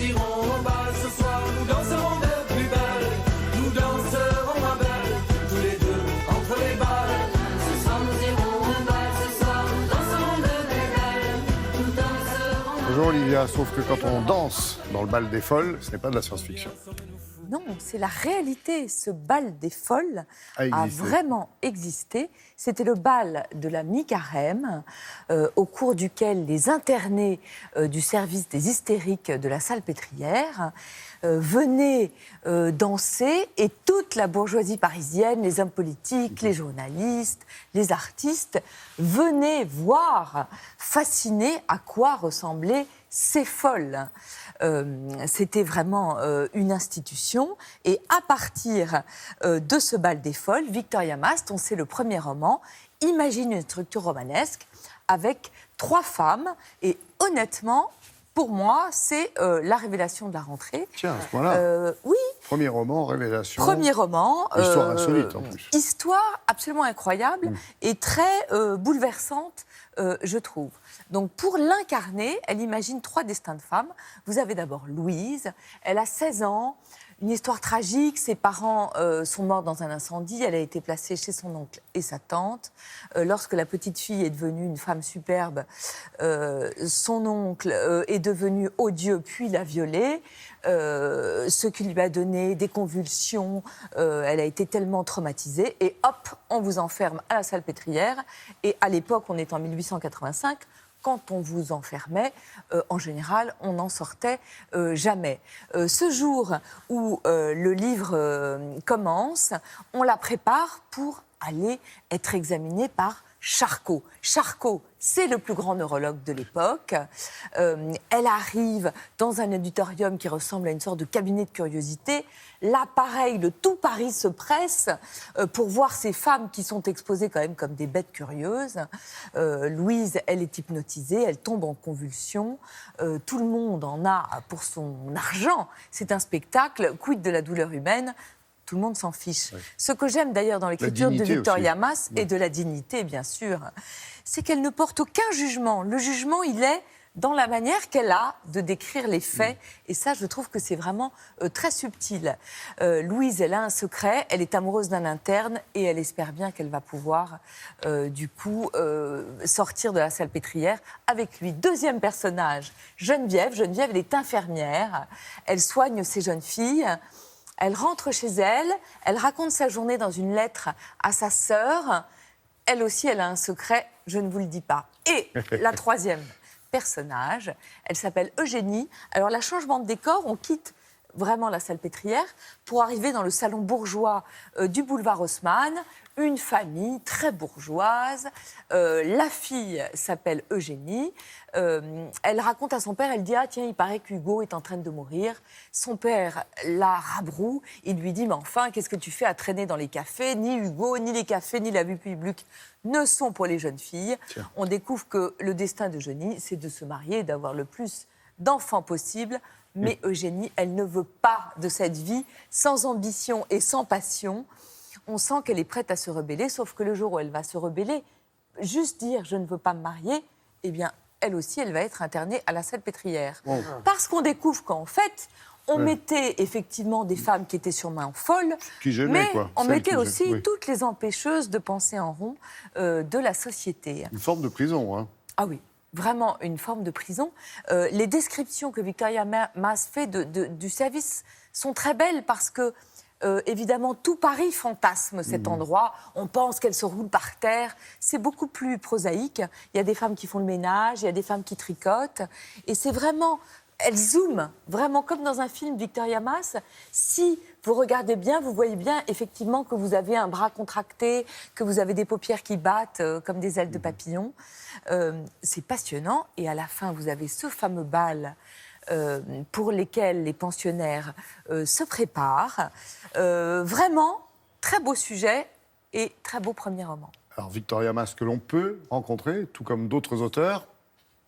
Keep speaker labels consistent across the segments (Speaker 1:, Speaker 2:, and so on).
Speaker 1: irons au bal ce soir, nous danserons de plus belle, nous danserons ma belle, tous les deux entre les balles.
Speaker 2: Ce soir nous irons au bal, ce soir nous danserons de plus belle, nous danserons.
Speaker 3: Bonjour Olivia, sauf que quand on danse dans le bal des folles, ce n'est pas de la science-fiction.
Speaker 4: Non, c'est la réalité. Ce bal des folles
Speaker 3: A
Speaker 4: a
Speaker 3: existé.
Speaker 4: vraiment existé. C'était le bal de la mi-carême, au cours duquel les internés du service des hystériques de la Salpêtrière venaient danser, et toute la bourgeoisie parisienne, les hommes politiques, les journalistes, les artistes, venaient voir, fascinés, à quoi ressemblaient ces folles. C'était vraiment une institution, et à partir de ce bal des folles, Victoria Mast, dont c'est le premier roman, imagine une structure romanesque avec 3 femmes, et honnêtement, pour moi, c'est la révélation de la rentrée.
Speaker 3: Tiens, à ce point-là,
Speaker 4: Oui,
Speaker 3: premier roman, révélation.
Speaker 4: premier roman.
Speaker 3: Histoire insolite, en plus.
Speaker 4: Histoire absolument incroyable et très bouleversante, je trouve. Donc, pour l'incarner, elle imagine 3 destins de femmes. Vous avez d'abord Louise, elle a 16 ans, une histoire tragique. Ses parents sont morts dans un incendie. Elle a été placée chez son oncle et sa tante. Lorsque la petite fille est devenue une femme superbe, son oncle est devenu odieux, puis l'a violée. Ce qui lui a donné des convulsions. Elle a été tellement traumatisée. Et hop, on vous enferme à la Salpêtrière. Et à l'époque, on est en 1885. Quand on vous enfermait, en général, on n'en sortait jamais. Ce jour où le livre commence, on la prépare pour aller être examinée par Charcot. Charcot, c'est le plus grand neurologue de l'époque. Elle arrive dans un auditorium qui ressemble à une sorte de cabinet de curiosité. Là, pareil, le tout Paris se presse pour voir ces femmes qui sont exposées quand même comme des bêtes curieuses. Louise, elle est hypnotisée, elle tombe en convulsion. Tout le monde en a pour son argent. C'est un spectacle, quid de la douleur humaine. Tout le monde s'en fiche. Oui. Ce que j'aime d'ailleurs dans l'écriture de Victoria Mast, et de la dignité, bien sûr, c'est qu'elle ne porte aucun jugement. Le jugement, il est dans la manière qu'elle a de décrire les faits. Et ça, je trouve que c'est vraiment très subtil. Louise, elle a un secret, elle est amoureuse d'un interne, et elle espère bien qu'elle va pouvoir, du coup, sortir de la Salpêtrière avec lui. Deuxième personnage, Geneviève. Geneviève, elle est infirmière. Elle soigne ces jeunes filles. Elle rentre chez elle, elle raconte sa journée dans une lettre à sa sœur. Elle aussi, elle a un secret, je ne vous le dis pas. Et la troisième personnage, elle s'appelle Eugénie. Alors, là, changement de décor, on quitte vraiment la Salpêtrière pour arriver dans le salon bourgeois du boulevard Haussmann. Une famille très bourgeoise. La fille s'appelle Eugénie. Elle raconte à son père, elle dit « Ah tiens, il paraît qu'Hugo est en train de mourir ». Son père la rabroue. Il lui dit « Mais enfin, qu'est-ce que tu fais à traîner dans les cafés ? Ni Hugo, ni les cafés, ni la vie publique ne sont pour les jeunes filles. » On découvre que le destin d'Eugénie, c'est de se marier et d'avoir le plus d'enfants possible. Mais Eugénie, elle ne veut pas de cette vie sans ambition et sans passion. On sent qu'elle est prête à se rebeller, sauf que le jour où elle va se rebeller, juste dire « je ne veux pas me marier », eh bien, elle aussi, elle va être internée à la Salpêtrière. Oh. Parce qu'on découvre qu'en fait, on mettait effectivement des femmes qui étaient sûrement folles, mais on mettait aussi toutes les empêcheuses de penser en rond de la société.
Speaker 3: Une forme de prison, hein.
Speaker 4: Ah oui. Vraiment une forme de prison. Les descriptions que Victoria Mast fait du service sont très belles parce que, évidemment, tout Paris fantasme cet endroit. On pense qu'elle se roule par terre. C'est beaucoup plus prosaïque. Il y a des femmes qui font le ménage, il y a des femmes qui tricotent. Et c'est vraiment... Elle zoome, vraiment comme dans un film Victoria Mast. Si vous regardez bien, vous voyez bien effectivement que vous avez un bras contracté, que vous avez des paupières qui battent comme des ailes de papillon. C'est passionnant. Et à la fin, vous avez ce fameux bal pour lesquels les pensionnaires se préparent. Vraiment, très beau sujet et très beau premier roman.
Speaker 3: Alors, Victoria Mast, que l'on peut rencontrer, tout comme d'autres auteurs,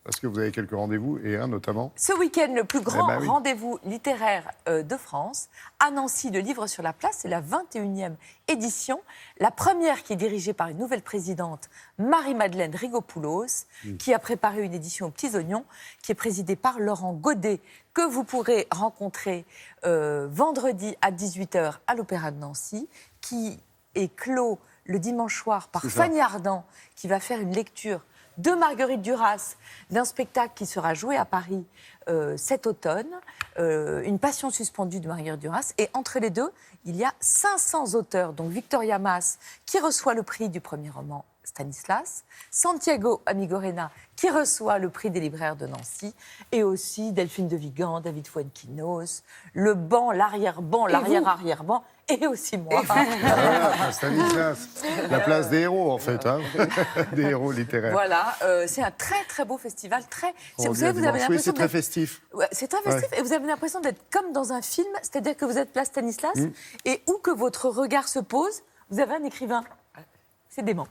Speaker 3: Parce que vous avez quelques rendez-vous, et un notamment.
Speaker 4: Ce week-end, le plus grand
Speaker 3: ben oui.
Speaker 4: rendez-vous littéraire de France. À Nancy, le livre sur la place, c'est la 21e édition. La première qui est dirigée par une nouvelle présidente, Marie-Madeleine Rigopoulos, qui a préparé une édition aux petits oignons, qui est présidée par Laurent Godet, que vous pourrez rencontrer vendredi à 18h à l'Opéra de Nancy, qui est clos le dimanche soir par
Speaker 3: C'est ça.
Speaker 4: Fanny Ardant, qui va faire une lecture de Marguerite Duras, d'un spectacle qui sera joué à Paris cet automne, Une passion suspendue de Marguerite Duras. Et entre les deux, il y a 500 auteurs, donc Victoria Mas, qui reçoit le prix du premier roman Stanislas, Santiago Amigorena, qui reçoit le prix des libraires de Nancy, et aussi Delphine de Vigan, David Fuenquinos, le banc, l'arrière-banc, l'arrière-arrière-banc, et aussi moi.
Speaker 3: Ah, Stanislas, la place des héros, en fait, hein. Des héros littéraires.
Speaker 4: Voilà, c'est un très très beau festival, très.
Speaker 3: On
Speaker 4: Vous
Speaker 3: dit
Speaker 4: savez,
Speaker 3: à
Speaker 4: vous avez
Speaker 3: dimanche. Oui,
Speaker 4: l'impression
Speaker 3: c'est très
Speaker 4: d'être-
Speaker 3: festif.
Speaker 4: Ouais, c'est très festif, et vous avez l'impression d'être comme dans un film, c'est-à-dire que vous êtes place Stanislas, et où que votre regard se pose, vous avez un écrivain. C'est dément.